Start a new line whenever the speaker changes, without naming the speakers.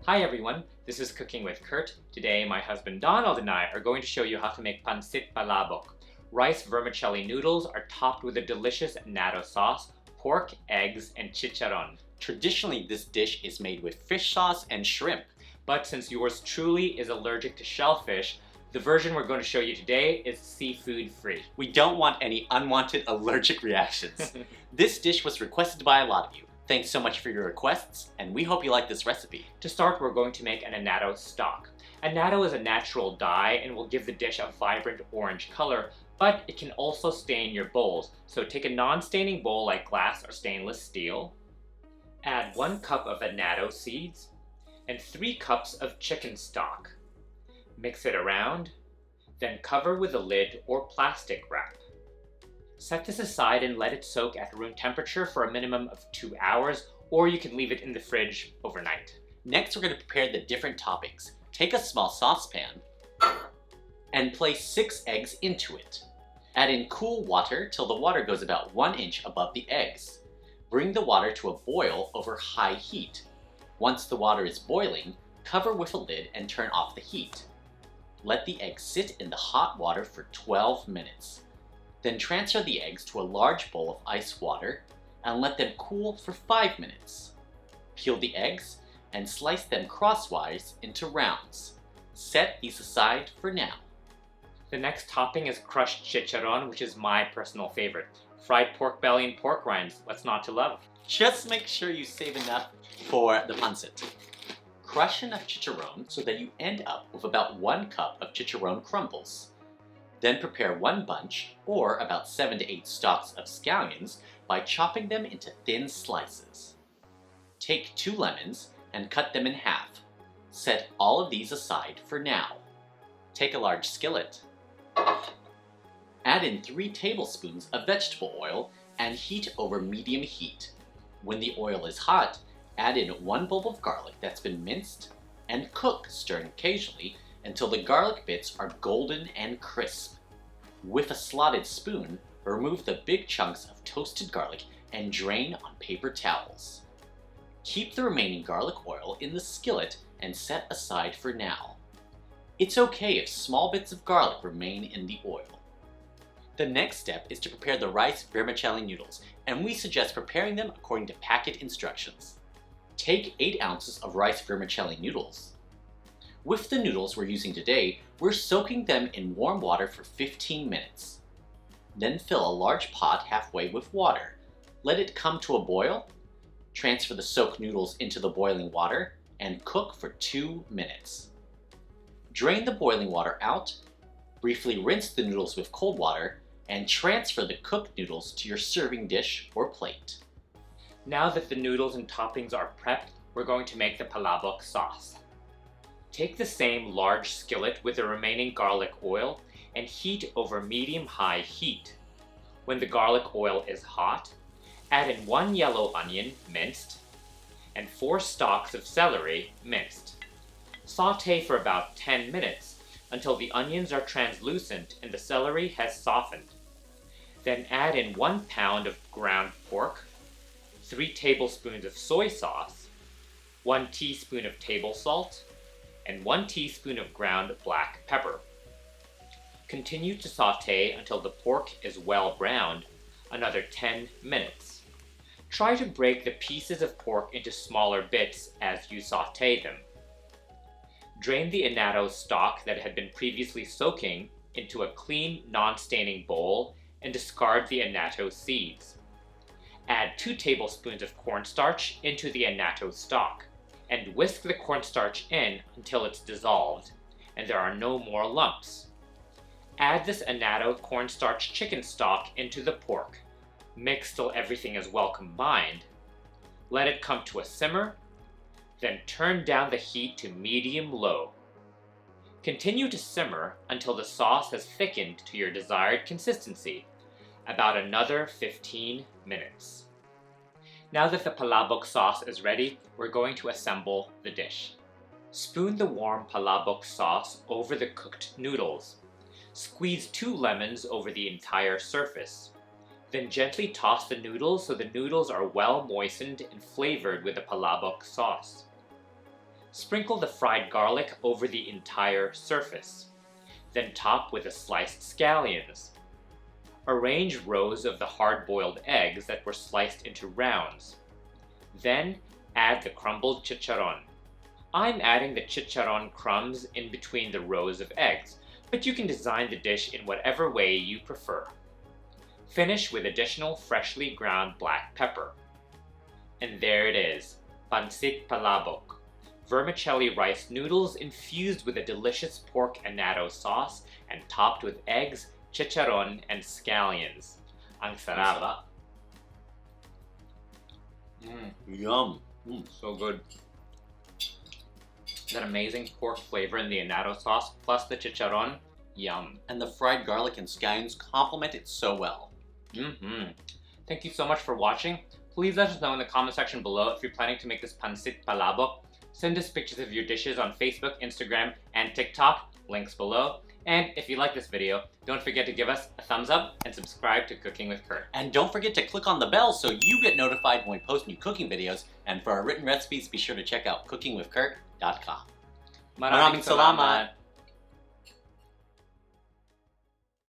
Hi everyone, this is Cooking with Kurt. Today my husband Donald and I are going to show you how to make Pancit Palabok. Rice vermicelli noodles are topped with a delicious annatto sauce, pork, eggs, and chicharon.
Traditionally, this dish is made with fish sauce and shrimp.
But since yours truly is allergic to shellfish, the version we're going to show you today is seafood free.
We don't want any unwanted allergic reactions. This dish was requested by a lot of you. Thanks so much for your requests, and we hope you like this recipe.
To start, we're going to make an annatto stock. Annatto is a natural dye and will give the dish a vibrant orange color, but it can also stain your bowls. So take a non-staining bowl like glass or stainless steel. Add 1 cup of annatto seeds and 3 cups of chicken stock. Mix it around, then cover with a lid or plastic wrap. Set this aside and let it soak at room temperature for a minimum of 2 hours, or you can leave it in the fridge overnight.
Next, we're going to prepare the different toppings. Take a small saucepan and place 6 eggs into it. Add in cool water till the water goes about 1 inch above the eggs. Bring the water to a boil over high heat. Once the water is boiling, cover with a lid and turn off the heat. Let the eggs sit in the hot water for 12 minutes. Then transfer the eggs to a large bowl of ice water and let them cool for 5 minutes. Peel the eggs and slice them crosswise into rounds. Set these aside for now.
The next topping is crushed chicharon, which is my personal favorite. Fried pork belly and pork rinds, what's not to love?
Just make sure you save enough for the pancit. Crush enough chicharon so that you end up with about 1 cup of chicharon crumbles. Then prepare 1 bunch, or about 7 to 8 stalks of scallions, by chopping them into thin slices. Take 2 lemons and cut them in half. Set all of these aside for now. Take a large skillet. Add in 3 tablespoons of vegetable oil and heat over medium heat. When the oil is hot, add in 1 bulb of garlic that's been minced and cook, stirring occasionally, until the garlic bits are golden and crisp. With a slotted spoon, remove the big chunks of toasted garlic and drain on paper towels. Keep the remaining garlic oil in the skillet and set aside for now. It's okay if small bits of garlic remain in the oil. The next step is to prepare the rice vermicelli noodles, and we suggest preparing them according to packet instructions. Take 8 ounces of rice vermicelli noodles. With the noodles we're using today, we're soaking them in warm water for 15 minutes. Then fill a large pot halfway with water. Let it come to a boil. Transfer the soaked noodles into the boiling water and cook for 2 minutes. Drain the boiling water out, briefly rinse the noodles with cold water, and transfer the cooked noodles to your serving dish or plate.
Now that the noodles and toppings are prepped, we're going to make the Palabok sauce. Take the same large skillet with the remaining garlic oil and heat over medium-high heat. When the garlic oil is hot, add in 1 yellow onion, minced, and 4 stalks of celery, minced. Sauté for about 10 minutes until the onions are translucent and the celery has softened. Then add in 1 pound of ground pork, 3 tablespoons of soy sauce, 1 teaspoon of table salt, and 1 teaspoon of ground black pepper. Continue to sauté until the pork is well browned, another 10 minutes. Try to break the pieces of pork into smaller bits as you sauté them. Drain the annatto stock that had been previously soaking into a clean, non-staining bowl and discard the annatto seeds. Add 2 tablespoons of cornstarch into the annatto stock, and whisk the cornstarch in until it's dissolved and there are no more lumps. Add this annatto cornstarch chicken stock into the pork. Mix till everything is well combined. Let it come to a simmer, then turn down the heat to medium-low. Continue to simmer until the sauce has thickened to your desired consistency, about another 15 minutes. Now that the Palabok sauce is ready, we're going to assemble the dish. Spoon the warm Palabok sauce over the cooked noodles. Squeeze 2 lemons over the entire surface. Then gently toss the noodles so the noodles are well moistened and flavored with the Palabok sauce. Sprinkle the fried garlic over the entire surface. Then top with the sliced scallions. Arrange rows of the hard-boiled eggs that were sliced into rounds. Then add the crumbled chicharon. I'm adding the chicharon crumbs in between the rows of eggs, but you can design the dish in whatever way you prefer. Finish with additional freshly ground black pepper. And there it is, Pancit Palabok. Vermicelli rice noodles infused with a delicious pork annatto sauce and topped with eggs, chicharon, and scallions. Ang sarap.
Yum.
So good. That amazing pork flavor in the annatto sauce plus the chicharon. Yum.
And the fried garlic and scallions complement it so well.
Thank you so much for watching. Please let us know in the comment section below if you're planning to make this Pancit Palabok. Send us pictures of your dishes on Facebook, Instagram, and TikTok. Links below. And if you like this video, don't forget to give us a thumbs up and subscribe to Cooking with Kurt.
And don't forget to click on the bell so you get notified when we post new cooking videos. And for our written recipes, be sure to check out cookingwithkurt.com.
Maraming salamat!